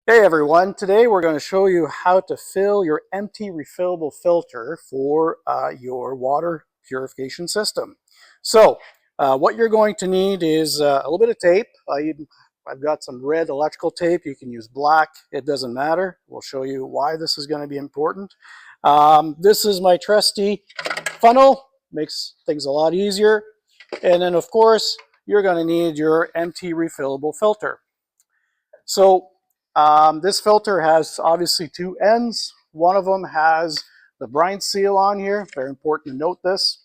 Hey everyone, today we're going to show you how to fill your empty refillable filter for your water purification system. So what you're going to need is a little bit of tape. I've got some red electrical tape. You can use black, it doesn't matter. We'll show you why this is going to be important. This is my trusty funnel, makes things a lot easier. And then of course you're going to need your empty refillable filter. So this filter has obviously two ends. One of them has the brine seal on here. Very important to note this.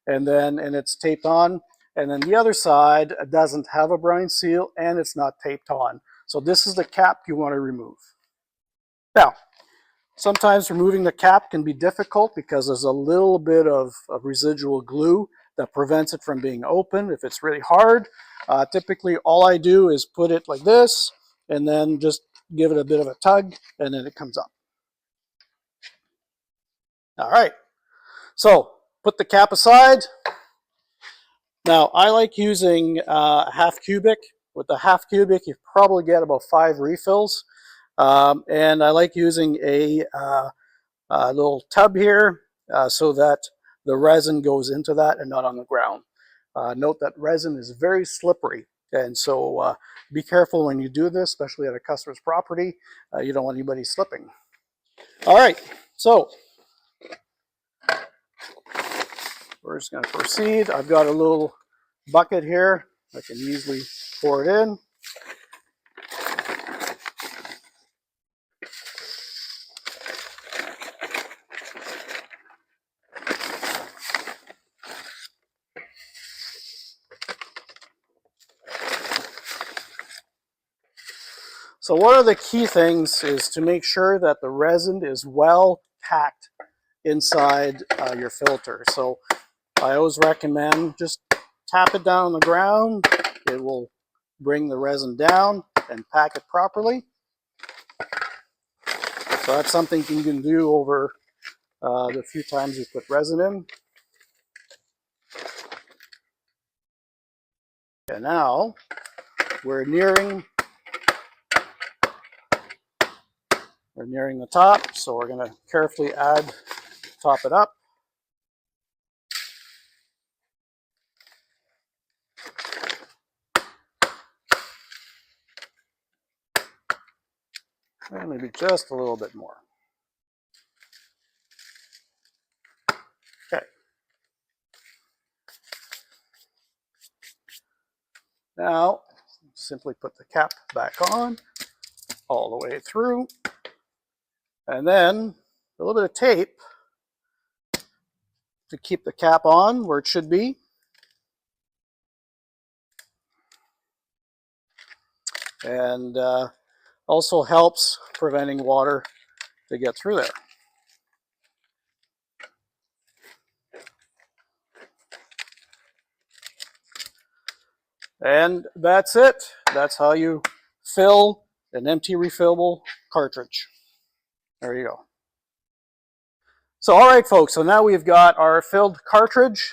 And it's taped on. And then the other side doesn't have a brine seal and it's not taped on. So this is the cap you want to remove. Now, sometimes removing the cap can be difficult because there's a little bit of residual glue that prevents it from being open if it's really hard. Typically, all I do is put it like this and then just give it a bit of a tug and then it comes up. All right, so put the cap aside. Now, I like using half cubic. With the half cubic, you probably get about 5 refills. And I like using a little tub here so that the resin goes into that and not on the ground. Note that resin is very slippery, and so be careful when you do this, especially at a customer's property. You don't want anybody slipping. All right, so we're just going to proceed. I've got a little bucket here. I can easily pour it in. So one of the key things is to make sure that the resin is well packed inside your filter. So I always recommend just tap it down on the ground. It will bring the resin down and pack it properly. So that's something you can do over the few times you put resin in. And now we're nearing the top, so we're going to carefully top it up. And maybe just a little bit more. Okay. Now, simply put the cap back on all the way through. And then a little bit of tape to keep the cap on where it should be. And also helps preventing water to get through there. And that's it. That's how you fill an empty refillable cartridge. There you go. So all right, folks, so now we've got our filled cartridge.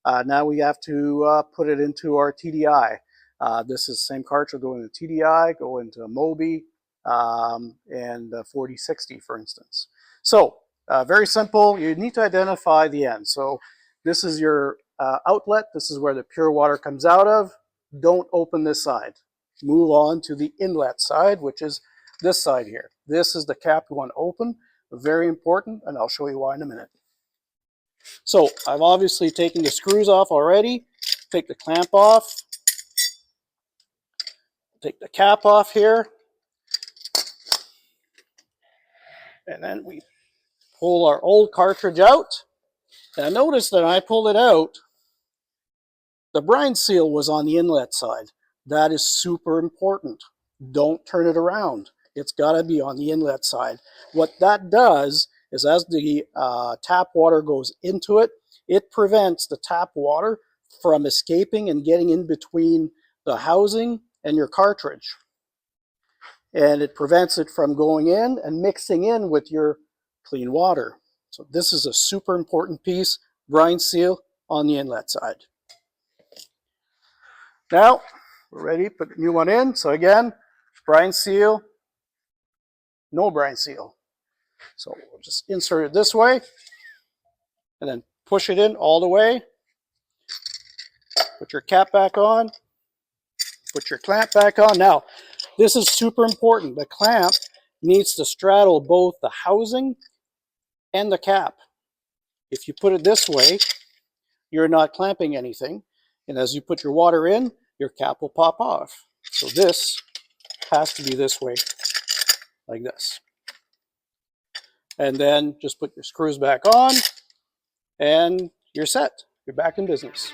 Now we have to put it into our TDI. This is the same cartridge will go into TDI, go into Mobi, and 4060, for instance. So very simple. You need to identify the end. So this is your outlet. This is where the pure water comes out of. Don't open this side. Move on to the inlet side, which is this side here. This is the cap you want to open. Very important, and I'll show you why in a minute. So I've obviously taken the screws off already. Take the clamp off. Take the cap off here. And then we pull our old cartridge out. Now notice that I pulled it out, the brine seal was on the inlet side. That is super important. Don't turn it around. It's got to be on the inlet side. What that does is as the tap water goes into it, it prevents the tap water from escaping and getting in between the housing and your cartridge. And it prevents it from going in and mixing in with your clean water. So this is a super important piece, brine seal on the inlet side. Now, we're ready to put the new one in. So again, brine seal no brine seal. So we'll just insert it this way and then push it in all the way. Put your cap back on. Put your clamp back on. Now, this is super important. The clamp needs to straddle both the housing and the cap. If you put it this way, you're not clamping anything. And as you put your water in, your cap will pop off. So this has to be this way, like this. And then just put your screws back on and you're set. You're back in business.